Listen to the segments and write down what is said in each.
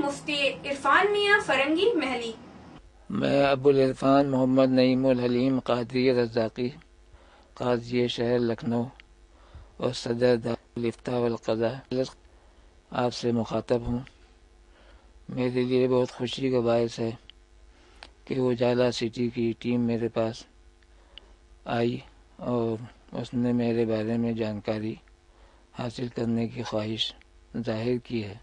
مفتی عرفان میاں فرنگی محلی۔ میں ابو العرفان محمد نعیم الحلیم قادری رزاقی، قاضی شہر لکھنؤ اور صدر دار الافتاء والقضاء آپ سے مخاطب ہوں۔ میرے لیے بہت خوشی کا باعث ہے کہ اجالا سٹی کی ٹیم میرے پاس آئی اور اس نے میرے بارے میں جانکاری حاصل کرنے کی خواہش ظاہر کی ہے،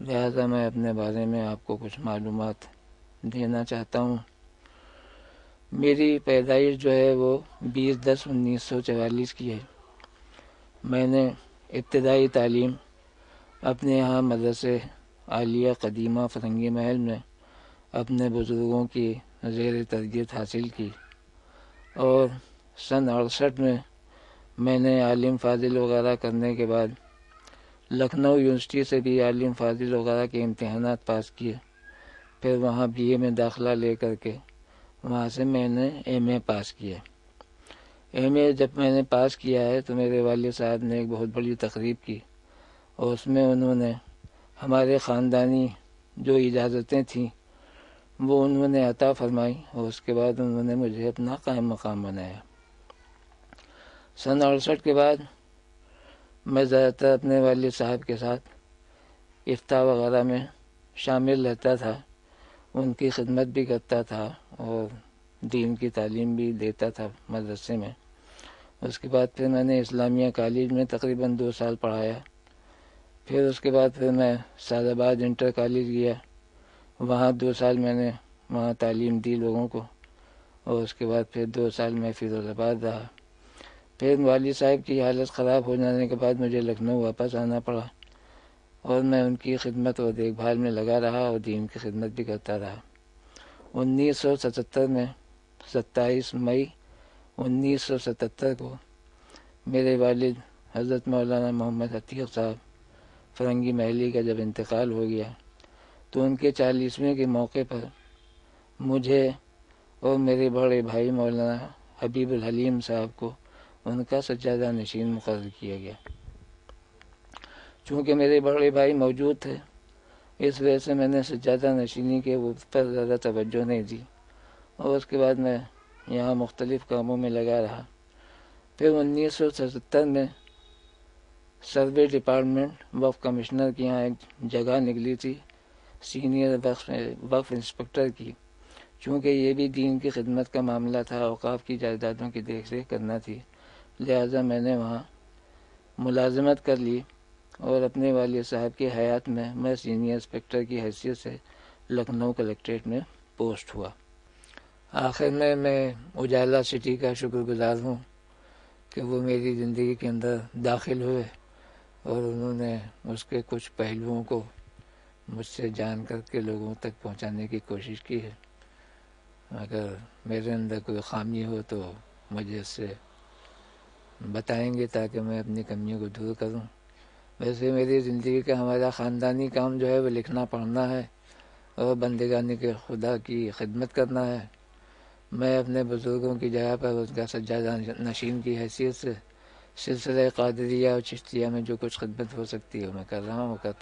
لہذا میں اپنے بارے میں آپ کو کچھ معلومات دینا چاہتا ہوں۔ میری پیدائش جو ہے وہ 20/10/1944 کی ہے۔ میں نے ابتدائی تعلیم اپنے یہاں مدرسے عالیہ قدیمہ فرنگی محل میں اپنے بزرگوں کی زیر تربیت حاصل کی، اور سن 68 میں نے عالم فاضل وغیرہ کرنے کے بعد لکھنؤ یونیورسٹی سے بھی عالم فاضل وغیرہ کے امتحانات پاس کیے۔ پھر وہاں BA میں داخلہ لے کر کے وہاں سے میں نے MA پاس کیا۔ MA جب میں نے پاس کیا ہے تو میرے والد صاحب نے ایک بہت بڑی تقریب کی، اور اس میں انہوں نے ہمارے خاندانی جو اجازتیں تھیں وہ انہوں نے عطا فرمائی، اور اس کے بعد انہوں نے مجھے اپنا قائم مقام بنایا۔ سن 68 کے بعد میں زیادہ تر اپنے والد صاحب کے ساتھ افتاء وغیرہ میں شامل رہتا تھا، ان کی خدمت بھی کرتا تھا اور دین کی تعلیم بھی دیتا تھا مدرسے میں۔ اس کے بعد پھر میں نے اسلامیہ کالج میں تقریباً 2 سال پڑھایا۔ پھر اس کے بعد پھر میں سعد آباد انٹر کالج گیا، وہاں 2 سال میں نے وہاں تعلیم دی لوگوں کو، اور اس کے بعد پھر 2 سال میں فیروز آباد رہا۔ پھر والد صاحب کی حالت خراب ہو جانے کے بعد مجھے لکھنؤ واپس آنا پڑا، اور میں ان کی خدمت اور دیکھ بھال میں لگا رہا اور دین کی خدمت بھی کرتا رہا۔ 1977 میں 27 مئی 1977 کو میرے والد حضرت مولانا محمد عتیق صاحب فرنگی محلی کا جب انتقال ہو گیا تو ان کے 40ویں کے موقع پر مجھے اور میرے بڑے بھائی مولانا حبیب الحلیم صاحب کو ان کا سجادہ نشین مقرر کیا گیا۔ چونکہ میرے بڑے بھائی موجود تھے، اس وجہ سے میں نے سجادہ نشینی کے پر زیادہ توجہ نہیں دی، اور اس کے بعد میں یہاں مختلف کاموں میں لگا رہا۔ پھر 1977 میں سروے ڈپارٹمنٹ وقف کمشنر کی یہاں ایک جگہ نکلی تھی سینئر وقف انسپکٹر کی، چونکہ یہ بھی دین کی خدمت کا معاملہ تھا، اوقاف کی جائیدادوں کی دیکھ ریکھ کرنا تھی، لہذا میں نے وہاں ملازمت کر لی، اور اپنے والد صاحب کی حیات میں سینئر انسپکٹر کی حیثیت سے لکھنؤ کلیکٹریٹ میں پوسٹ ہوا۔ آخر میں اجالا سٹی کا شکر گزار ہوں کہ وہ میری زندگی کے اندر داخل ہوئے، اور انہوں نے اس کے کچھ پہلوؤں کو مجھ سے جان کر کے لوگوں تک پہنچانے کی کوشش کی ہے۔ اگر میرے اندر کوئی خامی ہو تو مجھے اس سے بتائیں گے تاکہ میں اپنی کمیوں کو دور کروں۔ ویسے میری زندگی کا ہمارا خاندانی کام جو ہے وہ لکھنا پڑھنا ہے اور بندگانی کے خدا کی خدمت کرنا ہے۔ میں اپنے بزرگوں کی جگہ پر اس کا سجادہ نشین کی حیثیت سے سلسلہ قادریہ اور چشتیہ میں جو کچھ خدمت ہو سکتی ہے میں کر رہا ہوں، کرتا